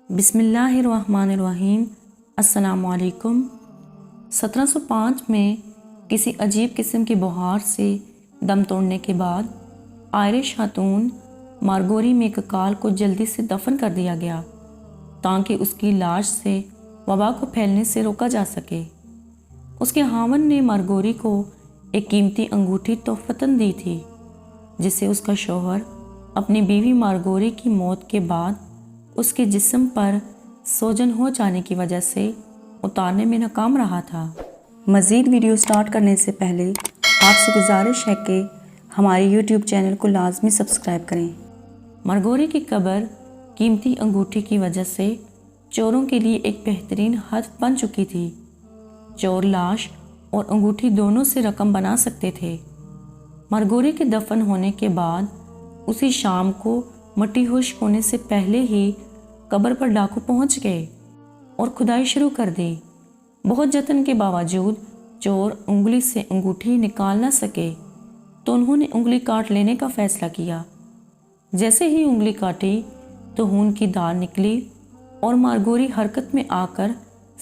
बिस्मिल्लाहिर्रहमानिर्रहीम। अस्सलामुअलैकुम। 1705 में किसी अजीब किस्म की बुखार से दम तोड़ने के बाद आयरिश खातून मारगोरी में ककाल को जल्दी से दफन कर दिया गया ताकि उसकी लाश से वबा को फैलने से रोका जा सके। उसके हामन ने मारगोरी को एक कीमती अंगूठी तोहफतन दी थी जिसे उसका शौहर अपनी बीवी मारगोरी की मौत के बाद उसके जिस्म पर सोजन हो जाने की वजह से उतारने में नाकाम रहा था। मज़ीद वीडियो स्टार्ट करने से पहले आपसे गुजारिश है कि हमारे YouTube चैनल को लाजमी सब्सक्राइब करें। मारगोरी की कब्र कीमती अंगूठी की वजह से चोरों के लिए एक बेहतरीन हदफ बन चुकी थी। चोर लाश और अंगूठी दोनों से रकम बना सकते थे। मारगोरी के दफन होने के बाद उसी शाम को मट्टी खुश्क होने से पहले ही कब्र पर डाकू पहुंच गए और खुदाई शुरू कर दी। बहुत जतन के बावजूद चोर उंगली से अंगूठी निकाल न सके तो उन्होंने उंगली काट लेने का फैसला किया। जैसे ही उंगली काटी तो खून की धार निकली और मारगोरी हरकत में आकर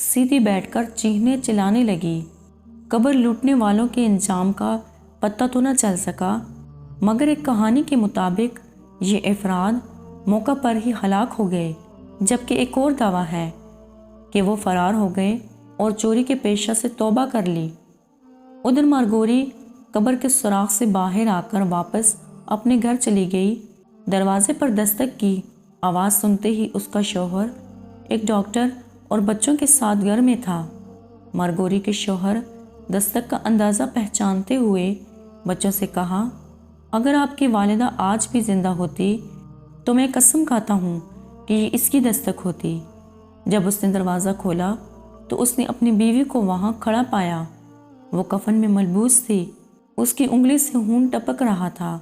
सीधी बैठकर चीखने चिल्लाने लगी। कब्र लूटने वालों के अंजाम का पता तो न चल सका, मगर एक कहानी के मुताबिक ये अफराद मौका पर ही हलाक हो गए, जबकि एक और दावा है कि वो फरार हो गए और चोरी के पेशा से तौबा कर ली। उधर मारगोरी कब्र के सुराख से बाहर आकर वापस अपने घर चली गई। दरवाजे पर दस्तक की आवाज़ सुनते ही उसका शौहर एक डॉक्टर और बच्चों के साथ घर में था। मारगोरी के शौहर दस्तक का अंदाज़ा पहचानते हुए बच्चों से कहा, अगर आपकी वालिदा आज भी ज़िंदा होती तो मैं कसम खाता हूँ कि ये इसकी दस्तक होती। जब उसने दरवाज़ा खोला तो उसने अपनी बीवी को वहाँ खड़ा पाया। वो कफन में मलबूस थी, उसकी उंगली से खून टपक रहा था,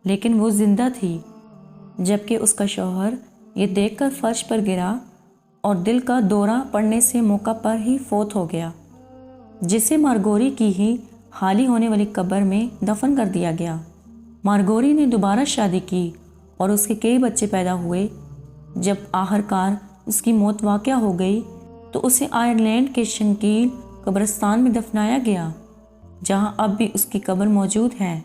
लेकिन वो ज़िंदा थी। जबकि उसका शौहर ये देखकर फर्श पर गिरा और दिल का दौरा पड़ने से मौका पर ही फौत हो गया, जिसे मारगोरी की ही हाली होने वाली कब्र में दफन कर दिया गया। मारगोरी ने दोबारा शादी की और उसके कई बच्चे पैदा हुए। जब आखिरकार उसकी मौत वाक़या हो गई तो उसे आयरलैंड के शंकील कब्रिस्तान में दफनाया गया, जहां अब भी उसकी कब्र मौजूद है।